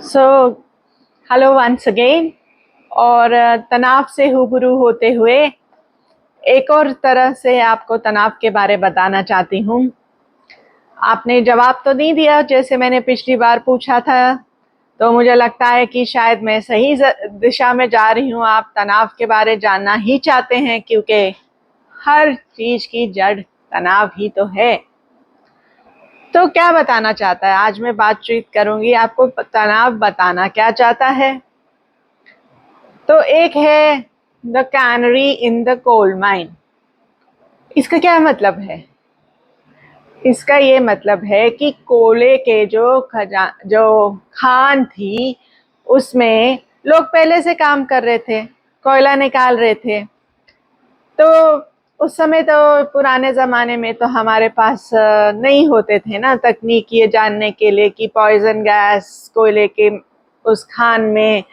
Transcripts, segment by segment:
So hello once again. और तनाव से रूबरू होते हुए एक और तरह से आपको तनाव के बारे बताना चाहती हूँ। आपने जवाब तो नहीं दिया जैसे मैंने पिछली बार पूछा था, तो मुझे लगता है कि शायद मैं सही दिशा में जा रही हूँ। आप तनाव के बारे जानना ही चाहते हैं क्योंकि हर चीज की जड़ तनाव ही तो है। तो क्या बताना चाहता है, आज मैं बातचीत करूंगी आपको तनाव बताना क्या चाहता है। तो एक है the canary in the coal mine. इसका क्या मतलब है? इसका ये मतलब है कि कोयले के जो खान थी उसमें लोग पहले से काम कर रहे थे, कोयला निकाल रहे थे। तो उस समय तो पुराने ज़माने में तो हमारे पास नहीं होते थे ना तकनीक ये जानने के लिए कि पॉइजन गैस कोयले के उस खान में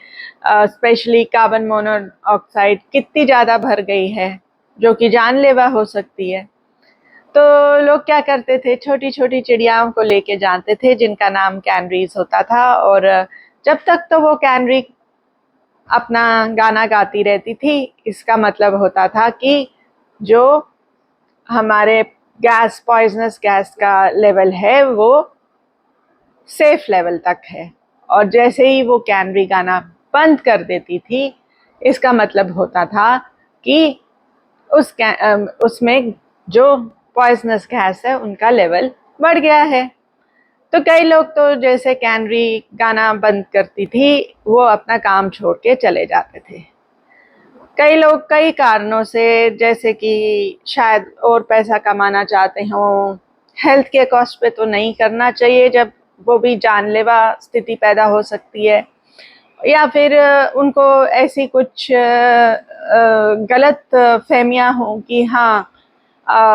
स्पेशली कार्बन मोनोऑक्साइड कितनी ज़्यादा भर गई है जो कि जानलेवा हो सकती है। तो लोग क्या करते थे, छोटी छोटी चिड़ियाओं को लेके जाते थे जिनका नाम कैनरीज होता था। और जब तक तो वो कैनरी अपना गाना गाती रहती थी, इसका मतलब होता था कि जो हमारे गैस पॉइजनस गैस का लेवल है वो सेफ लेवल तक है। और जैसे ही वो कैनरी गाना बंद कर देती थी, इसका मतलब होता था कि उसमें जो पॉइजनस गैस है उनका लेवल बढ़ गया है। तो कई लोग तो जैसे कैनरी गाना बंद करती थी वो अपना काम छोड़ के चले जाते थे। कई लोग कई कारणों से, जैसे कि शायद और पैसा कमाना चाहते हों, हेल्थ के कॉस्ट पे तो नहीं करना चाहिए जब वो भी जानलेवा स्थिति पैदा हो सकती है, या फिर उनको ऐसी कुछ गलत फहमियां हों कि हाँ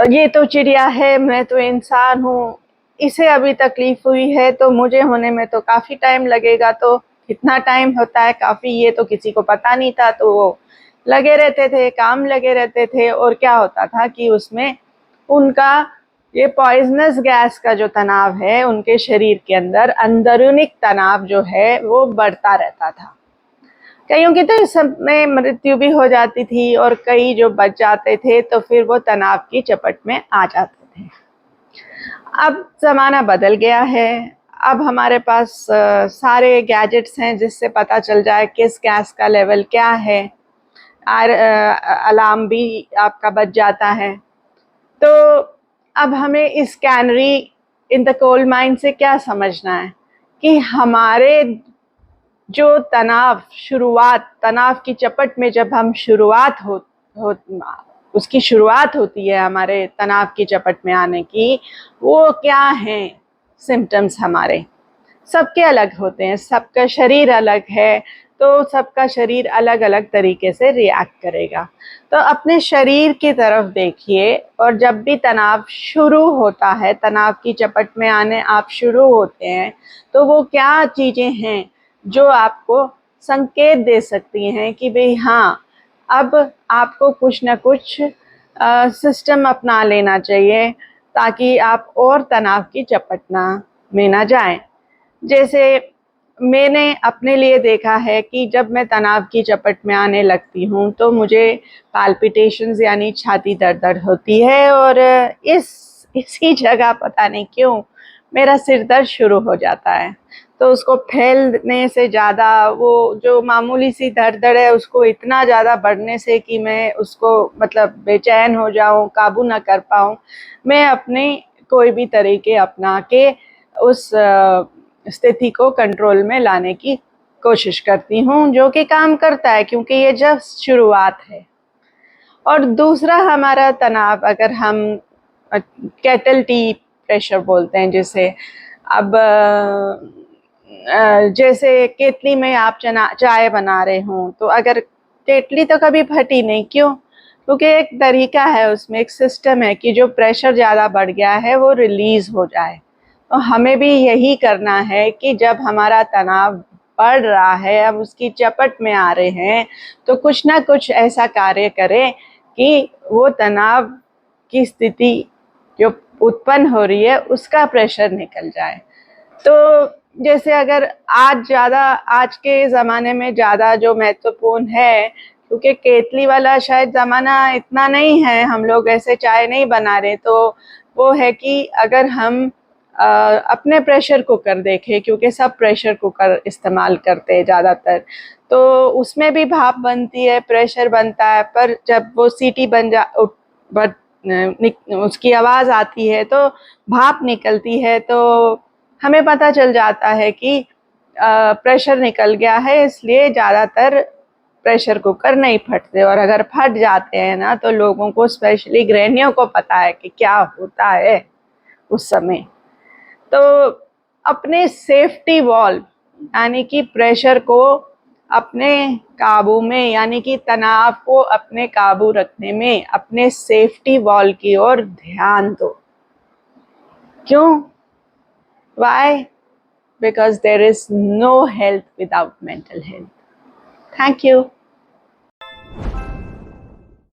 ये तो चिड़िया है, मैं तो इंसान हूँ, इसे अभी तकलीफ हुई है तो मुझे होने में तो काफ़ी टाइम लगेगा। तो कितना टाइम होता है काफ़ी, ये तो किसी को पता नहीं था। तो वो लगे रहते थे, काम लगे रहते थे, और क्या होता था कि उसमें उनका ये पॉइजनस गैस का जो तनाव है उनके शरीर के अंदर अंदरूनी तनाव जो है वो बढ़ता रहता था। कईयों की तो इस समय मृत्यु भी हो जाती थी और कई जो बच जाते थे तो फिर वो तनाव की चपेट में आ जाते थे। अब ज़माना बदल गया है। अब हमारे पास सारे गैजेट्स हैं जिससे पता चल जाए किस गैस का लेवल क्या है। अलार्म भी आपका बज जाता है। तो अब हमें इस canary in the coal mine से क्या समझना है कि हमारे जो तनाव की चपेट में जब हम हो उसकी शुरुआत होती है, हमारे तनाव की चपेट में आने की, वो क्या हैं सिम्टम्स हमारे सबके अलग होते हैं। सबका शरीर अलग है, तो सबका शरीर अलग अलग तरीके से रिएक्ट करेगा। तो अपने शरीर की तरफ देखिए, और जब भी तनाव शुरू होता है, तनाव की चपेट में आने आप शुरू होते हैं, तो वो क्या चीज़ें हैं जो आपको संकेत दे सकती हैं कि भाई हाँ, अब आपको कुछ ना कुछ सिस्टम अपना लेना चाहिए ताकि आप और तनाव की चपेट में ना जाएं। जैसे मैंने अपने लिए देखा है कि जब मैं तनाव की चपेट में आने लगती हूँ तो मुझे पाल्पिटेशंस यानी छाती दर्द होती है, और इसी जगह पता नहीं क्यों मेरा सिर दर्द शुरू हो जाता है। तो उसको फैलने से ज़्यादा, वो जो मामूली सी दर्द है उसको इतना ज़्यादा बढ़ने से कि मैं उसको मतलब बेचैन हो जाऊँ, काबू ना कर पाऊँ, मैं अपने कोई भी तरीके अपना के उस स्थिति को कंट्रोल में लाने की कोशिश करती हूँ, जो कि काम करता है क्योंकि ये जस्ट शुरुआत है। और दूसरा हमारा तनाव, अगर हम केटल टी प्रेशर बोलते हैं जिसे, अब जैसे केतली में आप चाय बना रहे हों, तो अगर केतली तो कभी फटी नहीं, क्यों? क्योंकि एक तरीका है, उसमें एक सिस्टम है कि जो प्रेशर ज़्यादा बढ़ गया है वो रिलीज़ हो जाए। तो हमें भी यही करना है कि जब हमारा तनाव बढ़ रहा है, हम उसकी चपेट में आ रहे हैं, तो कुछ ना कुछ ऐसा कार्य करें कि वो तनाव की स्थिति जो उत्पन्न हो रही है उसका प्रेशर निकल जाए। तो जैसे अगर आज के ज़माने में ज़्यादा जो महत्वपूर्ण है, क्योंकि केतली वाला शायद ज़माना इतना नहीं है, हम लोग ऐसे चाय नहीं बना रहे, तो वो है कि अगर हम अपने प्रेशर कुकर देखें, क्योंकि सब प्रेशर कुकर इस्तेमाल करते हैं ज़्यादातर, तो उसमें भी भाप बनती है, प्रेशर बनता है, पर जब वो सीटी उसकी आवाज़ आती है तो भाप निकलती है, तो हमें पता चल जाता है कि प्रेशर निकल गया है, इसलिए ज़्यादातर प्रेशर कुकर नहीं फटते। और अगर फट जाते हैं ना, तो लोगों को, स्पेशली गृहिणियों को, पता है कि क्या होता है उस समय। तो अपने सेफ्टी वॉल्व यानी कि प्रेशर को अपने काबू में, यानी कि तनाव को अपने काबू रखने में अपने सेफ्टी वॉल्व की ओर ध्यान दो। क्यों? Why? Because there is no health without mental health. Thank you.